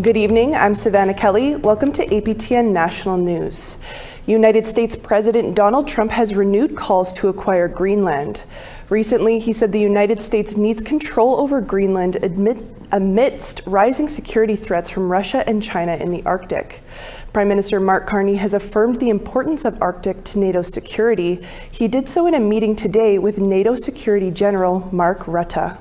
Good evening, I'm Savannah Kelly. Welcome to APTN National News. United States President Donald Trump has renewed calls to acquire Greenland. Recently, he said the United States needs control over Greenland amidst rising security threats from Russia and China in the Arctic. Prime Minister Mark Carney has affirmed the importance of Arctic to NATO security. He did so in a meeting today with NATO Security General Mark Rutte.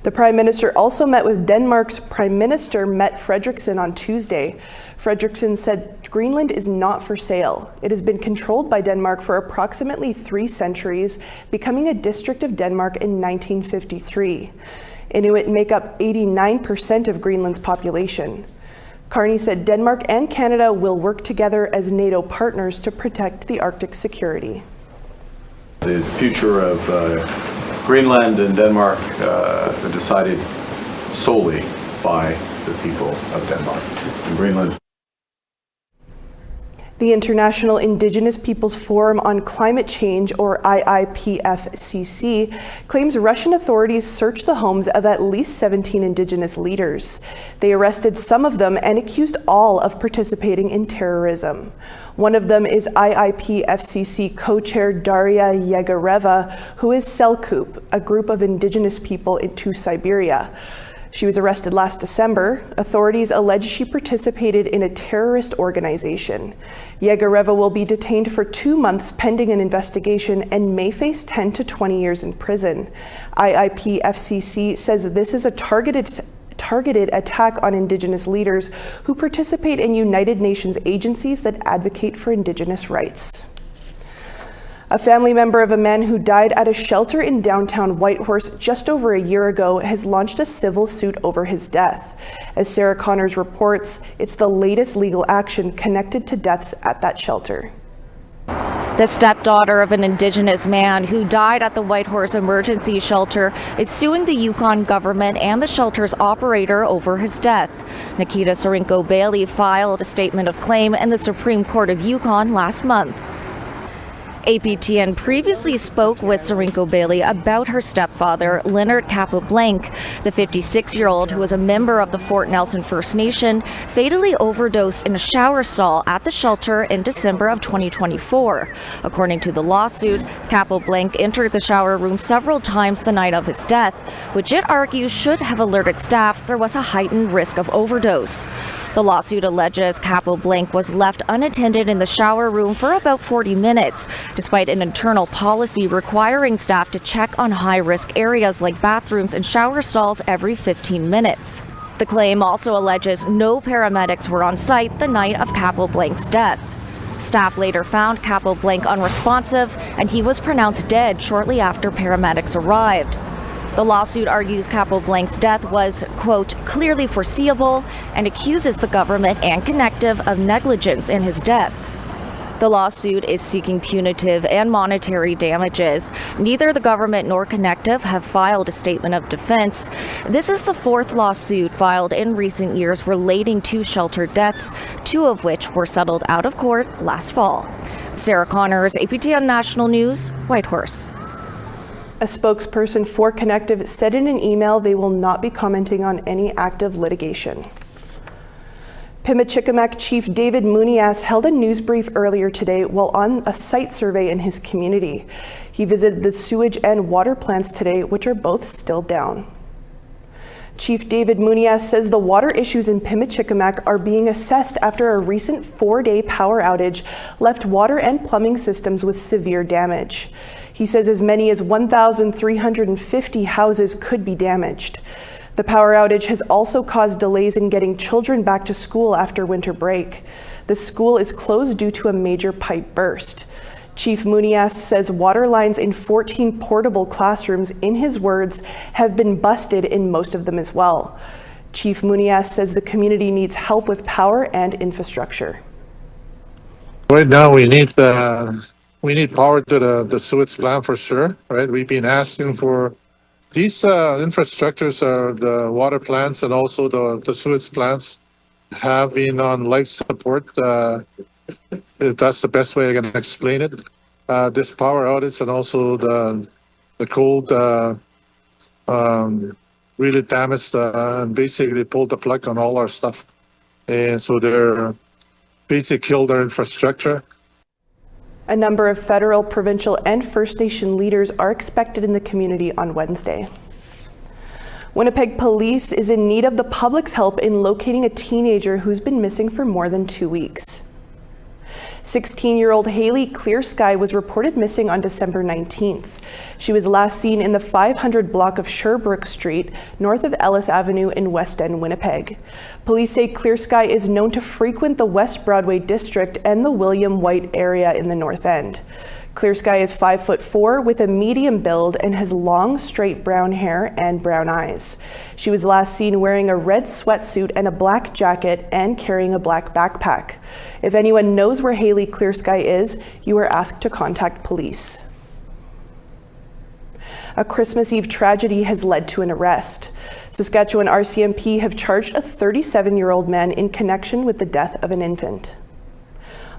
The Prime Minister also met with Denmark's Prime Minister Mette Frederiksen on Tuesday. Frederiksen said Greenland is not for sale. It has been controlled by Denmark for approximately 3 centuries, becoming a district of Denmark in 1953. Inuit make up 89% of Greenland's population. Carney said Denmark and Canada will work together as NATO partners to protect the Arctic security. The future of Greenland and Denmark are decided solely by the people of Denmark. In Greenland. The International Indigenous Peoples Forum on Climate Change, or IIPFCC, claims Russian authorities searched the homes of at least 17 Indigenous leaders. They arrested some of them and accused all of participating in terrorism. One of them is IIPFCC co-chair Daria Yegoreva, who is Selkup, a group of Indigenous people into Siberia. She was arrested last December. Authorities allege she participated in a terrorist organization. Yegoreva will be detained for 2 months pending an investigation and may face 10 to 20 years in prison. IIPFCC says this is a targeted attack on Indigenous leaders who participate in United Nations agencies that advocate for Indigenous rights. A family member of a man who died at a shelter in downtown Whitehorse just over a year ago has launched a civil suit over his death. As Sarah Connors reports, it's the latest legal action connected to deaths at that shelter. The stepdaughter of an Indigenous man who died at the Whitehorse Emergency Shelter is suing the Yukon government and the shelter's operator over his death. Nikita Sarinko-Bailey filed a statement of claim in the Supreme Court of Yukon last month. APTN previously spoke with Sarinko-Bailey about her stepfather, Leonard Capoblanc. The 56-year-old, who was a member of the Fort Nelson First Nation, fatally overdosed in a shower stall at the shelter in December of 2024. According to the lawsuit, Capoblanc entered the shower room several times the night of his death, which it argues should have alerted staff there was a heightened risk of overdose. The lawsuit alleges Capoblanc was left unattended in the shower room for about 40 minutes, despite an internal policy requiring staff to check on high-risk areas like bathrooms and shower stalls every 15 minutes. The claim also alleges no paramedics were on site the night of Capoblanc's death. Staff later found Capoblanc unresponsive, and he was pronounced dead shortly after paramedics arrived. The lawsuit argues Capoblanc's death was, quote, clearly foreseeable, and accuses the government and Connective of negligence in his death. The lawsuit is seeking punitive and monetary damages. Neither the government nor Connective have filed a statement of defense. This is the 4th lawsuit filed in recent years relating to shelter deaths, 2 of which were settled out of court last fall. Sarah Connors, APTN National News, Whitehorse. A spokesperson for Connective said in an email they will not be commenting on any active litigation. Pimicikamak Chief David Munias held a news brief earlier today while on a site survey in his community. He visited the sewage and water plants today, which are both still down. Chief David Munias says the water issues in Pimicikamak are being assessed after a recent 4-day power outage left water and plumbing systems with severe damage. He says as many as 1,350 houses could be damaged. The power outage has also caused delays in getting children back to school after winter break. The school is closed due to a major pipe burst. Chief Munias says water lines in 14 portable classrooms, in his words, have been busted in most of them as well. Chief Munias says the community needs help with power and infrastructure. Right now we need power to the sewage plant for sure, right? We've been asking for these infrastructures, are the water plants and also the sewage plants have been on life support. If that's the best way I can explain it. This power outage and also the cold really damaged and basically pulled the plug on all our stuff. And so they're basically killed our infrastructure. A number of federal, provincial, and First Nation leaders are expected in the community on Wednesday. Winnipeg Police is in need of the public's help in locating a teenager who's been missing for more than 2 weeks. 16-year-old Haley Clearsky was reported missing on December 19th. She was last seen in the 500 block of Sherbrooke Street, north of Ellis Avenue in West End, Winnipeg. Police say Clearsky is known to frequent the West Broadway district and the William White area in the North End. Clearsky is 5'4" with a medium build and has long, straight brown hair and brown eyes. She was last seen wearing a red sweatsuit and a black jacket and carrying a black backpack. If anyone knows where Haley Clearsky is, you are asked to contact police. A Christmas Eve tragedy has led to an arrest. Saskatchewan RCMP have charged a 37-year-old man in connection with the death of an infant.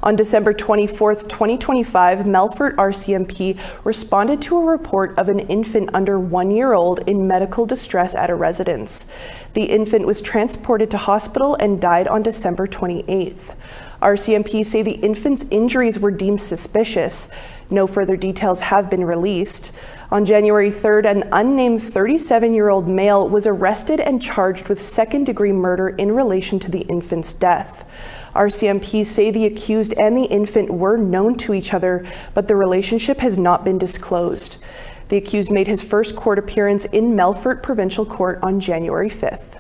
On December 24, 2025, Melfort RCMP responded to a report of an infant under 1 year old in medical distress at a residence. The infant was transported to hospital and died on December 28th. RCMP say the infant's injuries were deemed suspicious. No further details have been released. On January 3rd, an unnamed 37-year-old male was arrested and charged with second-degree murder in relation to the infant's death. RCMP say the accused and the infant were known to each other, but the relationship has not been disclosed. The accused made his first court appearance in Melfort Provincial Court on January 5th.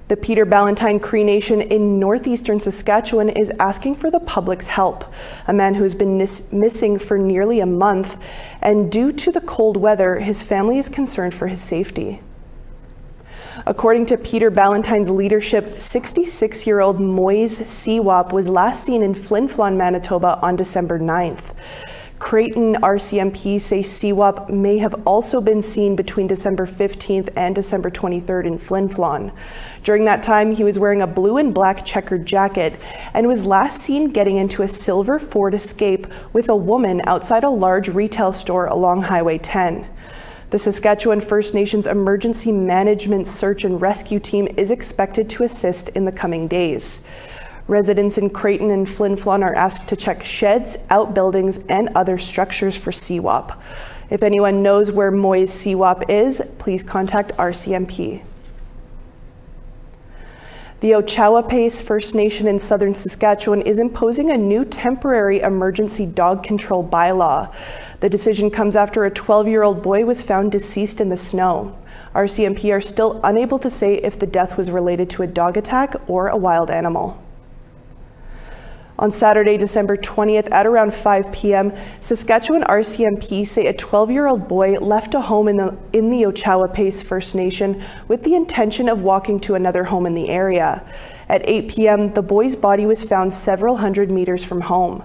The Peter Ballantine Cree Nation in northeastern Saskatchewan is asking for the public's help. A man who has been missing for nearly a month, and due to the cold weather, his family is concerned for his safety. According to Peter Ballantine's leadership, 66-year-old Moise Seawap was last seen in Flin Flon, Manitoba on December 9th. Creighton RCMP say Seawap may have also been seen between December 15th and December 23rd in Flin Flon. During that time, he was wearing a blue and black checkered jacket and was last seen getting into a silver Ford Escape with a woman outside a large retail store along Highway 10. The Saskatchewan First Nations Emergency Management Search and Rescue Team is expected to assist in the coming days. Residents in Creighton and Flin Flon are asked to check sheds, outbuildings, and other structures for Seawap. If anyone knows where Moise Seawap is, please contact RCMP. The Ochawapace First Nation in southern Saskatchewan is imposing a new temporary emergency dog control bylaw. The decision comes after a 12-year-old boy was found deceased in the snow. RCMP are still unable to say if the death was related to a dog attack or a wild animal. On Saturday, December 20th at around 5 p.m., Saskatchewan RCMP say a 12-year-old boy left a home in the Ochawapace First Nation with the intention of walking to another home in the area. At 8 p.m., the boy's body was found several hundred meters from home.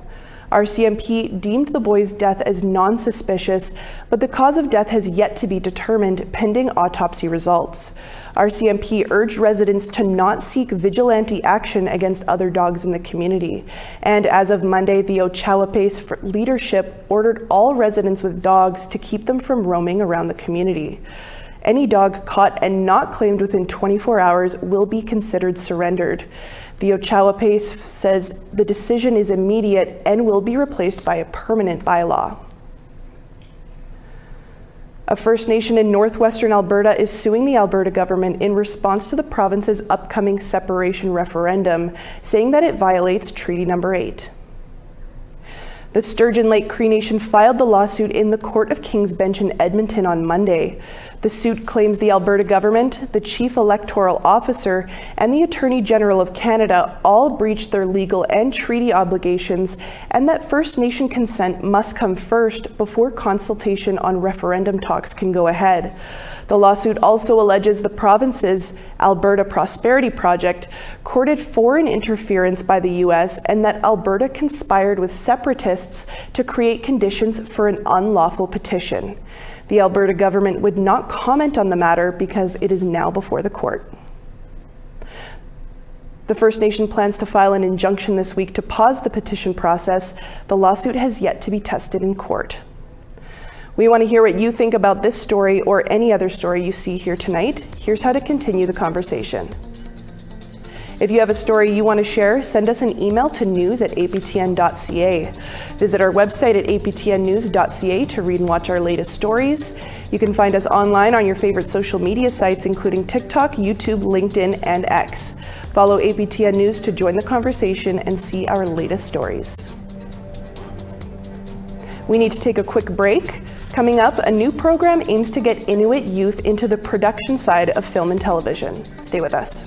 RCMP deemed the boy's death as non-suspicious, but the cause of death has yet to be determined pending autopsy results. RCMP urged residents to not seek vigilante action against other dogs in the community. And as of Monday, the Ochawapace leadership ordered all residents with dogs to keep them from roaming around the community. Any dog caught and not claimed within 24 hours will be considered surrendered. The Ochawapace says the decision is immediate and will be replaced by a permanent bylaw. A First Nation in northwestern Alberta is suing the Alberta government in response to the province's upcoming separation referendum, saying that it violates Treaty Number 8. The Sturgeon Lake Cree Nation filed the lawsuit in the Court of King's Bench in Edmonton on Monday. The suit claims the Alberta government, the Chief Electoral Officer, and the Attorney General of Canada all breached their legal and treaty obligations, and that First Nation consent must come first before consultation on referendum talks can go ahead. The lawsuit also alleges the province's Alberta Prosperity Project courted foreign interference by the U.S. and that Alberta conspired with separatists to create conditions for an unlawful petition. The Alberta government would not comment on the matter because it is now before the court. The First Nation plans to file an injunction this week to pause the petition process. The lawsuit has yet to be tested in court. We want to hear what you think about this story or any other story you see here tonight. Here's how to continue the conversation. If you have a story you want to share, send us an email to news@aptn.ca. Visit our website at aptnnews.ca to read and watch our latest stories. You can find us online on your favorite social media sites, including TikTok, YouTube, LinkedIn, and X. Follow APTN News to join the conversation and see our latest stories. We need to take a quick break. Coming up, a new program aims to get Inuit youth into the production side of film and television. Stay with us.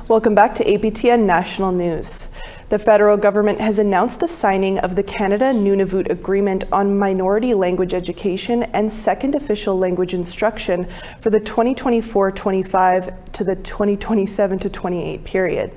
Welcome back to APTN National News. The federal government has announced the signing of the Canada-Nunavut Agreement on Minority Language Education and Second Official Language Instruction for the 2024-25 to the 2027-28 period.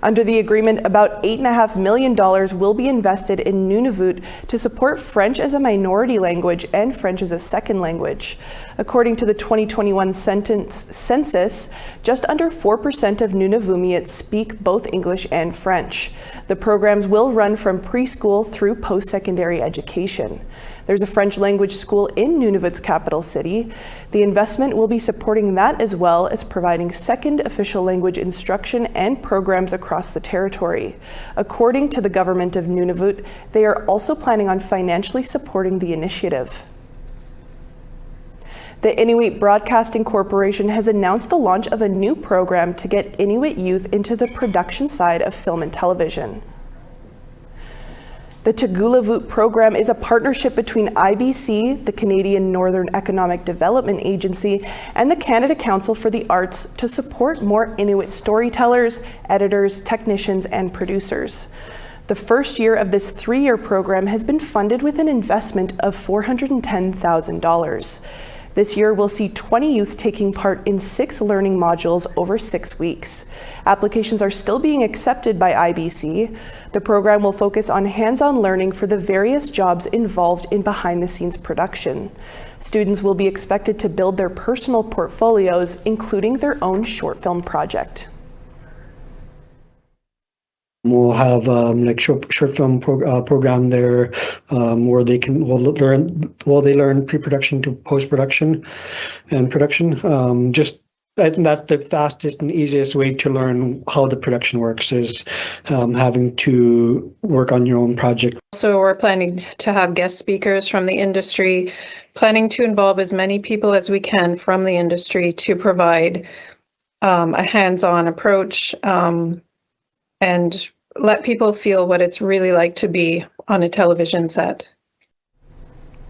Under the agreement, about $8.5 million will be invested in Nunavut to support French as a minority language and French as a second language. According to the 2021 census, just under 4% of Nunavumians speak both English and French. The programs will run from preschool through post-secondary education. There's a French language school in Nunavut's capital city. The investment will be supporting that as well as providing second official language instruction and programs across the territory. According to the government of Nunavut, they are also planning on financially supporting the initiative. The Inuit Broadcasting Corporation has announced the launch of a new program to get Inuit youth into the production side of film and television. The Tagulavut program is a partnership between IBC, the Canadian Northern Economic Development Agency, and the Canada Council for the Arts to support more Inuit storytellers, editors, technicians, and producers. The first year of this 3-year program has been funded with an investment of $410,000. This year, we'll see 20 youth taking part in 6 learning modules over 6 weeks. Applications are still being accepted by IBC. The program will focus on hands-on learning for the various jobs involved in behind-the-scenes production. Students will be expected to build their personal portfolios, including their own short film project. We'll have like short film program there where they can learn pre-production to post-production and production. I think that's the fastest and easiest way to learn how the production works is having to work on your own project. So we're planning to have guest speakers from the industry, planning to involve as many people as we can from the industry to provide a hands-on approach and let people feel what it's really like to be on a television set.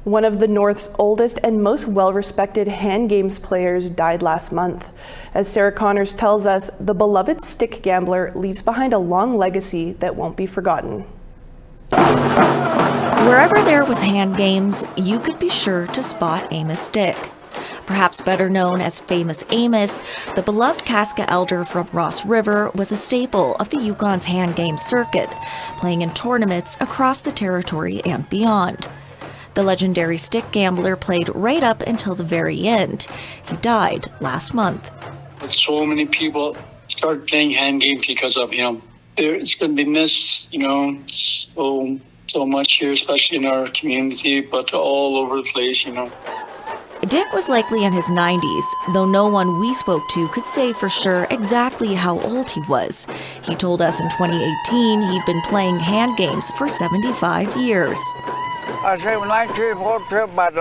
One of the North's oldest and most well-respected hand games players died last month. As Sarah Connors tells us, the beloved stick gambler leaves behind a long legacy that won't be forgotten. Wherever there was hand games, you could be sure to spot Amos Dick. Perhaps better known as Famous Amos, the beloved Casca elder from Ross River was a staple of the Yukon's hand game circuit, playing in tournaments across the territory and beyond. The legendary stick gambler played right up until the very end. He died last month. So many people started playing hand games because of him. It's going to be missed, so much here, especially in our community, but all over the place, Dick was likely in his 90s, though no one we spoke to could say for sure exactly how old he was. He told us in 2018 he'd been playing hand games for 75 years. I say 1940, but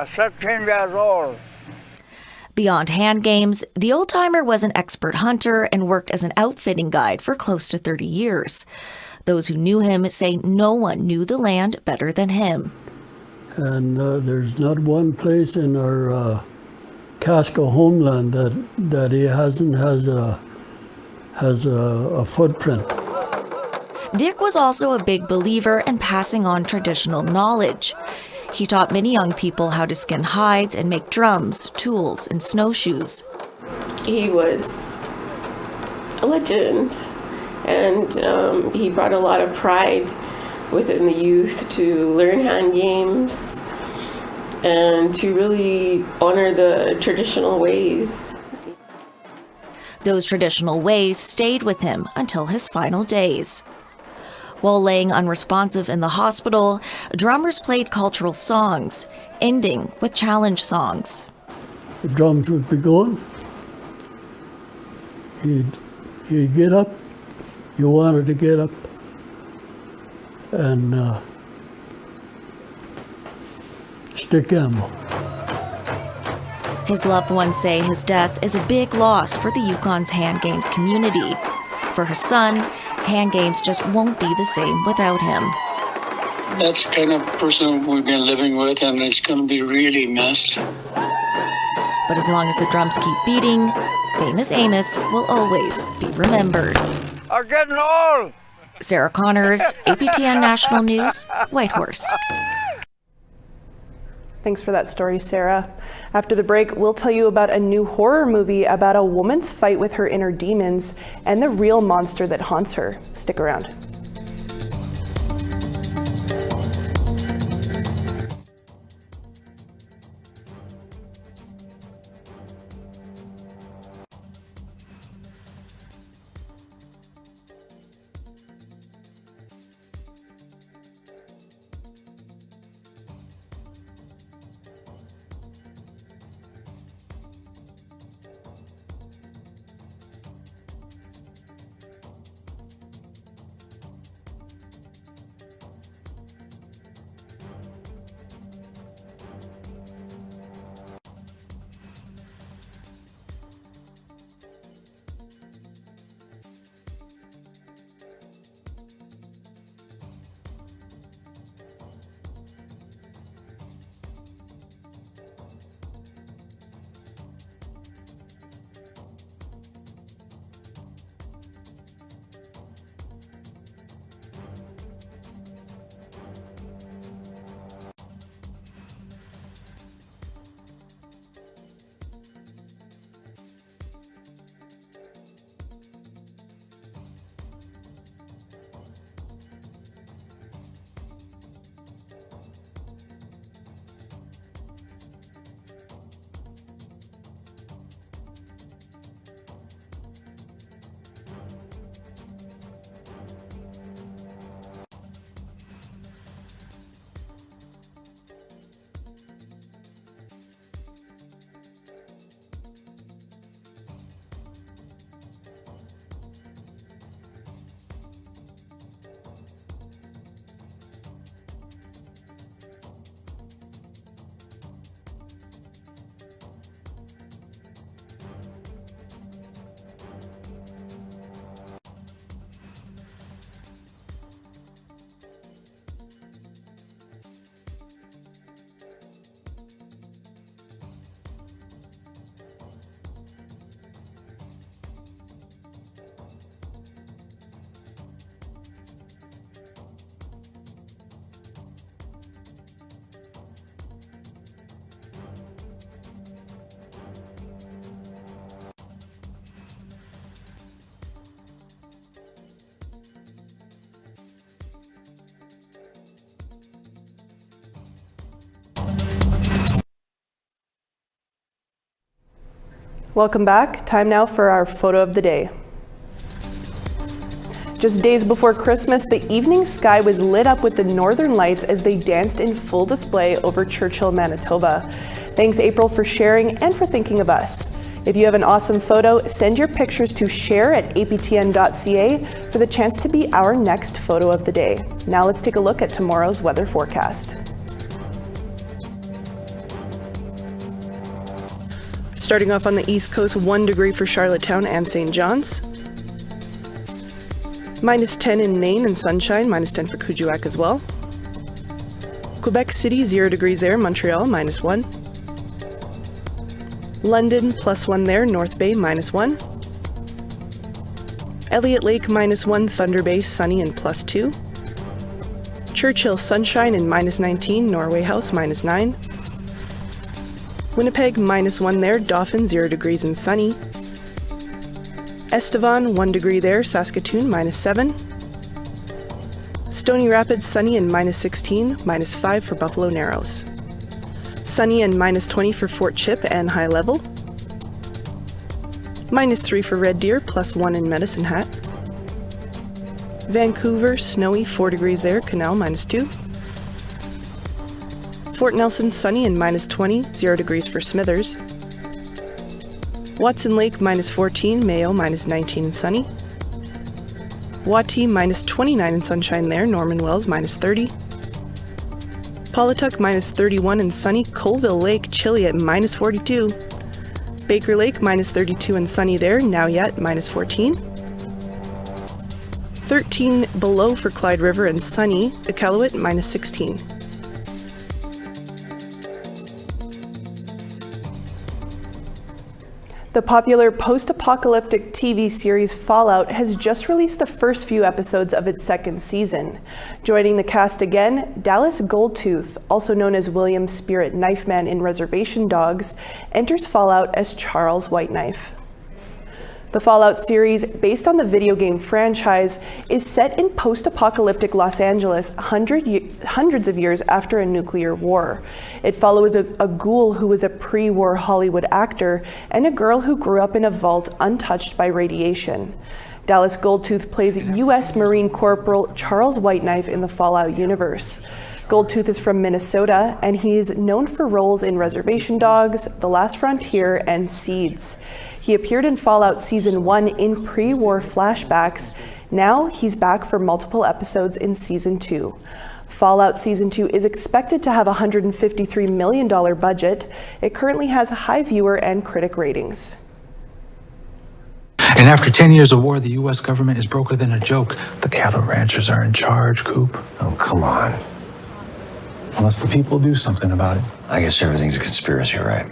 16 years old. Beyond hand games, the old-timer was an expert hunter and worked as an outfitting guide for close to 30 years. Those who knew him say no one knew the land better than him. And there's not one place in our Casca homeland that he has a footprint. Dick was also a big believer in passing on traditional knowledge. He taught many young people how to skin hides and make drums, tools, and snowshoes. He was a legend, and he brought a lot of pride within the youth to learn hand games and to really honor the traditional ways. Those traditional ways stayed with him until his final days. While laying unresponsive in the hospital, drummers played cultural songs, ending with challenge songs. The drums would be going. He'd get up. You wanted to get up. And stick gamble. His loved ones say his death is a big loss for the Yukon's hand games community. For her son, hand games just won't be the same without him. That's the kind of person we've been living with, and it's going to be really missed. But as long as the drums keep beating, Famous Amos will always be remembered. I'm getting old! Sarah Connors, APTN National News, Whitehorse. Thanks for that story, Sarah. After the break, we'll tell you about a new horror movie about a woman's fight with her inner demons and the real monster that haunts her. Stick around. Welcome back. Time now for our photo of the day. Just days before Christmas, the evening sky was lit up with the northern lights as they danced in full display over Churchill, Manitoba. Thanks, April, for sharing and for thinking of us. If you have an awesome photo, send your pictures to share@aptn.ca for the chance to be our next photo of the day. Now let's take a look at tomorrow's weather forecast. Starting off on the East Coast, 1 degree for Charlottetown and St. John's. -10 in Nain and sunshine, -10 for Kuujjuaq as well. Quebec City, 0 degrees there, Montreal, -1. London, +1 there, North Bay, -1. Elliott Lake, -1, Thunder Bay, sunny and +2. Churchill, sunshine and -19, Norway House, -9. Winnipeg, -1 there, Dauphin, 0 degrees and sunny. Estevan, 1 degree there, Saskatoon, -7. Stony Rapids, sunny and -16, -5 for Buffalo Narrows. Sunny and -20 for Fort Chip and High Level. -3 for Red Deer, +1 in Medicine Hat. Vancouver, snowy, 4 degrees there, Canal, -2. Fort Nelson, sunny and -20, 0 degrees for Smithers. Watson Lake, -14, Mayo, -19 and sunny. Wati, -29 and sunshine there, Norman Wells, -30. Paulituck, -31 and sunny, Colville Lake, chilly at -42. Baker Lake, -32 and sunny there, now yet, -14. 13 below for Clyde River and sunny, Iqaluit, -16. The popular post-apocalyptic TV series Fallout has just released the first few episodes of its second season. Joining the cast again, Dallas Goldtooth, also known as William Spirit Knifeman in Reservation Dogs, enters Fallout as Charles Whiteknife. The Fallout series, based on the video game franchise, is set in post-apocalyptic Los Angeles hundreds of years after a nuclear war. It follows a ghoul who was a pre-war Hollywood actor and a girl who grew up in a vault untouched by radiation. Dallas Goldtooth plays U.S. Marine Corporal Charles Whiteknife in the Fallout universe. Goldtooth is from Minnesota, and he is known for roles in Reservation Dogs, The Last Frontier, and Seeds. He appeared in Fallout Season 1 in pre-war flashbacks. Now he's back for multiple episodes in Season 2. Fallout Season 2 is expected to have a $153 million budget. It currently has high viewer and critic ratings. And after 10 years of war, the U.S. government is broker than a joke. The cattle ranchers are in charge, Coop. Oh, come on. Unless the people do something about it. I guess everything's a conspiracy, right?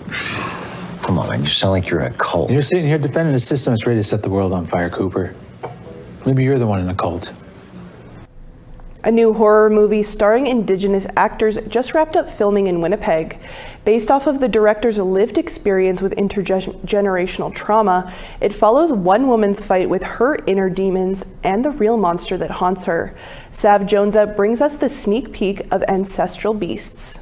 Come on, man, you sound like you're in a cult. You're sitting here defending a system that's ready to set the world on fire, Cooper. Maybe you're the one in a cult. A new horror movie starring Indigenous actors just wrapped up filming in Winnipeg. Based off of the director's lived experience with intergenerational trauma, it follows one woman's fight with her inner demons and the real monster that haunts her. Sav Jonesa brings us the sneak peek of Ancestral Beasts.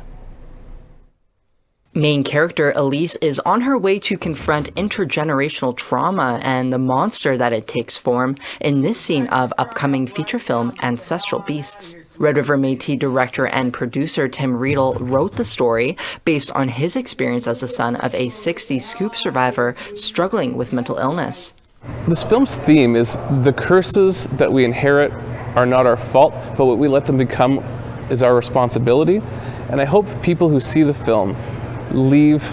Main character Elise is on her way to confront intergenerational trauma and the monster that it takes form in this scene of upcoming feature film Ancestral Beasts. Red River Métis director and producer Tim Riedel wrote the story based on his experience as the son of a 60s scoop survivor struggling with mental illness. This film's theme is the curses that we inherit are not our fault, but what we let them become is our responsibility. And I hope people who see the film leave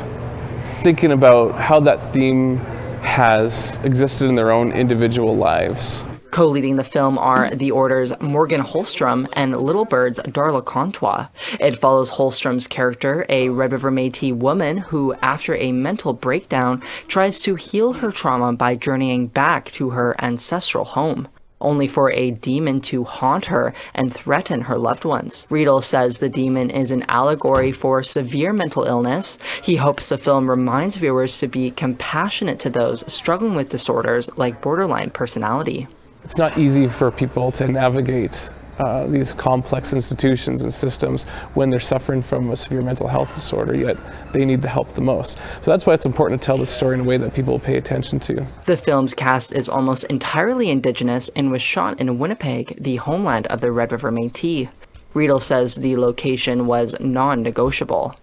thinking about how that theme has existed in their own individual lives. Co-leading the film are The Order's Morgan Holstrom and Little Bird's Darla Contois. It follows Holstrom's character, a Red River Métis woman who, after a mental breakdown, tries to heal her trauma by journeying back to her ancestral home, only for a demon to haunt her and threaten her loved ones. Riedel says the demon is an allegory for severe mental illness. He hopes the film reminds viewers to be compassionate to those struggling with disorders like borderline personality. It's not easy for people to navigate these complex institutions and systems when they're suffering from a severe mental health disorder, yet they need the help the most. So that's why it's important to tell the story in a way that people will pay attention to. The film's cast is almost entirely Indigenous and was shot in Winnipeg, the homeland of the Red River Métis. Riedel says the location was non-negotiable.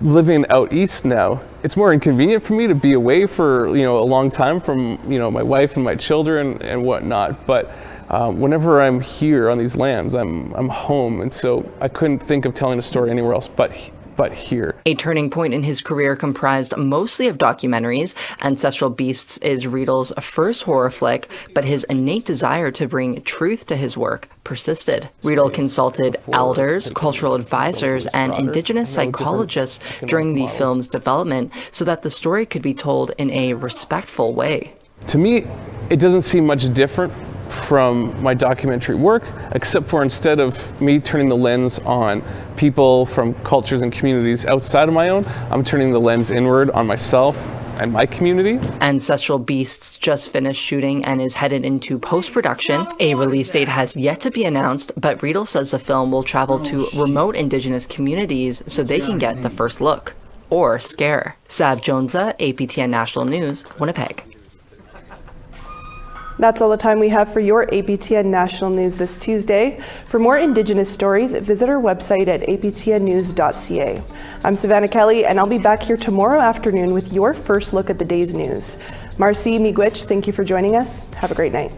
Living out east now, it's more inconvenient for me to be away for a long time from my wife and my children and whatnot. But whenever I'm here on these lands, I'm home, and so I couldn't think of telling a story anywhere else but here. A turning point in his career comprised mostly of documentaries. Ancestral Beasts is Riedel's first horror flick, but his innate desire to bring truth to his work persisted. Riedel consulted elders, cultural advisors, and Indigenous psychologists during the film's development so that the story could be told in a respectful way. To me, it doesn't seem much different from my documentary work, except for instead of me turning the lens on people from cultures and communities outside of my own, I'm turning the lens inward on myself and my community. Ancestral Beasts just finished shooting and is headed into post-production. A release date has yet to be announced, but Riedel says the film will travel to remote Indigenous communities so they can get the first look, or scare. Sav Jonza, APTN National News, Winnipeg. That's all the time we have for your APTN National News this Tuesday. For more Indigenous stories, visit our website at aptnnews.ca. I'm Savannah Kelly, and I'll be back here tomorrow afternoon with your first look at the day's news. Marcy Miigwech, thank you for joining us. Have a great night.